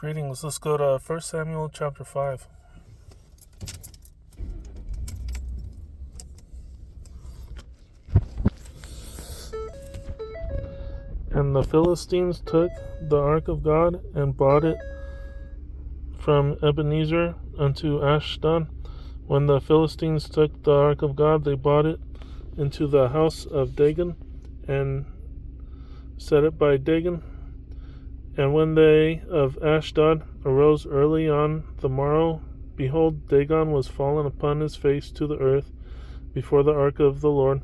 Greetings. Let's go to 1 Samuel chapter 5. And the Philistines took the ark of God and brought it from Ebenezer unto Ashdod. When the Philistines took the ark of God, they brought it into the house of Dagon and set it by Dagon. And when they of Ashdod arose early on the morrow, behold, Dagon was fallen upon his face to the earth before the ark of the Lord.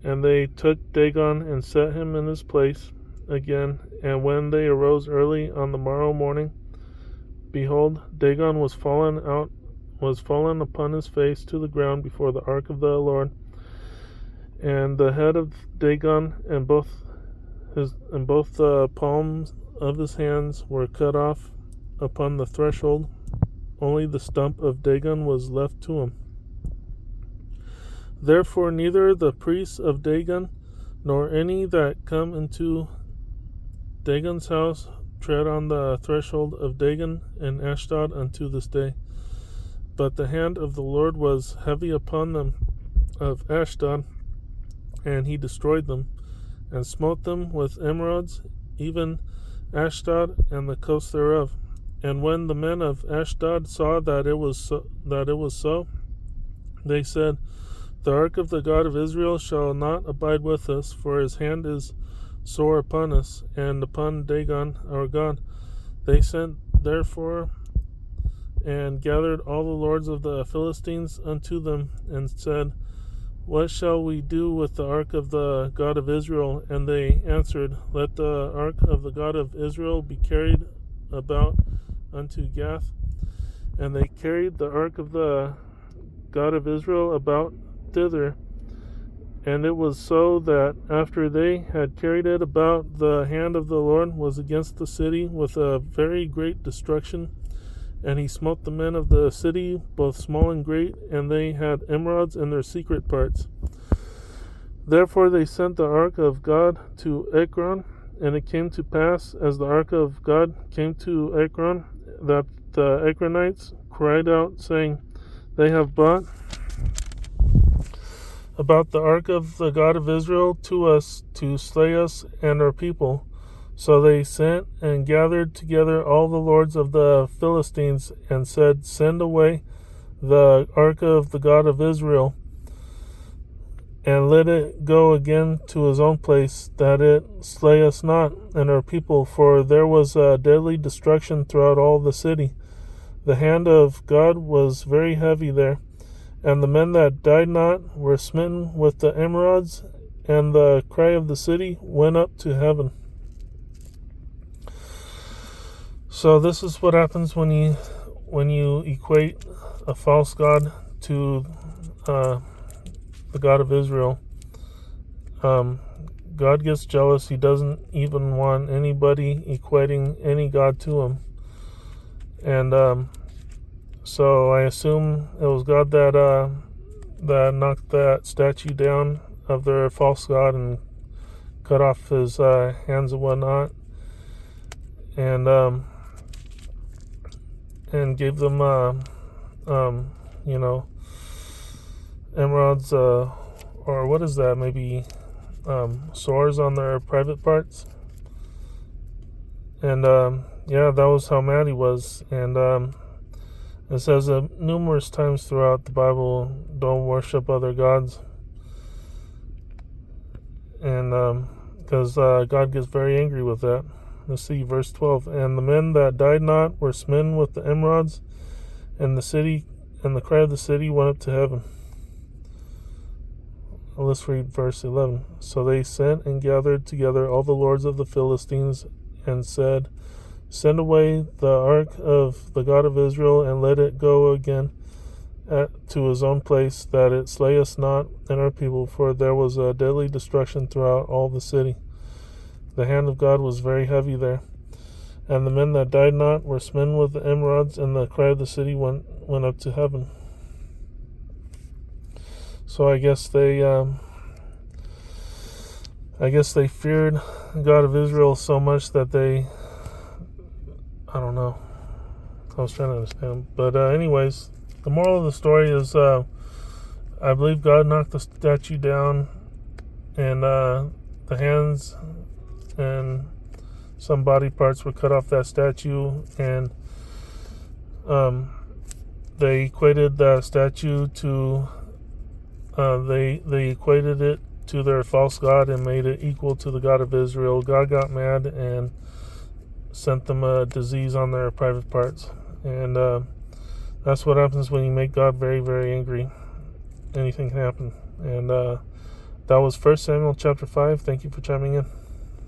And they took Dagon and set him in his place again. And when they arose early on the morrow morning, behold, Dagon was fallen upon his face to the ground before the ark of the Lord. And the head of Dagon and both the palms of his hands were cut off upon the threshold. Only the stump of Dagon was left to him. Therefore neither the priests of Dagon nor any that come into Dagon's house tread on the threshold of Dagon and Ashdod unto this day. But the hand of the Lord was heavy upon them of Ashdod, and he destroyed them, and smote them with emerods, even Ashdod and the coast thereof. And when the men of Ashdod saw that it was so, they said, The ark of the God of Israel shall not abide with us, for his hand is sore upon us, and upon Dagon our God. They sent therefore and gathered all the lords of the Philistines unto them, and said, What shall we do with the ark of the God of Israel? And they answered, Let the ark of the God of Israel be carried about unto Gath. And they carried the ark of the God of Israel about thither. And it was so that after they had carried it about, the hand of the Lord was against the city with a very great destruction. And he smote the men of the city, both small and great, and they had emerods in their secret parts. Therefore they sent the ark of God to Ekron. And it came to pass, as the ark of God came to Ekron, that the Ekronites cried out, saying, They have brought about the ark of the God of Israel to us to slay us and our people. So they sent and gathered together all the lords of the Philistines, and said, Send away the ark of the God of Israel, and let it go again to his own place, that it slay us not and our people, for there was a deadly destruction throughout all the city. The hand of God was very heavy there, and the men that died not were smitten with the emerods, and the cry of the city went up to heaven. So this is what happens when you equate a false god to the God of Israel. God gets jealous. He doesn't even want anybody equating any god to him. And so I assume it was God that knocked that statue down of their false god and cut off his hands and whatnot, and gave them emerods, or what is that, maybe sores on their private parts. And that was how mad he was. And it says numerous times throughout the Bible, don't worship other gods, and because God gets very angry with that. Let's see, verse 12. And the men that died not were smitten with the emerods, and the cry of the city went up to heaven. Let's read verse 11. So they sent and gathered together all the lords of the Philistines, and said, Send away the ark of the God of Israel, and let it go again to his own place, that it slay us not and our people, for there was a deadly destruction throughout all the city. The hand of God was very heavy there, and the men that died not were smitten with the emerods, and the cry of the city went up to heaven. So I guess they feared God of Israel so much that they I don't know. I was trying to understand. But anyways, the moral of the story is I believe God knocked the statue down, and the hands and some body parts were cut off that statue, and they equated the statue to they equated it to their false god and made it equal to the God of Israel. God got mad and sent them a disease on their private parts, and that's what happens when you make God very, very angry. Anything can happen. And that was 1 Samuel chapter 5. Thank you for chiming in.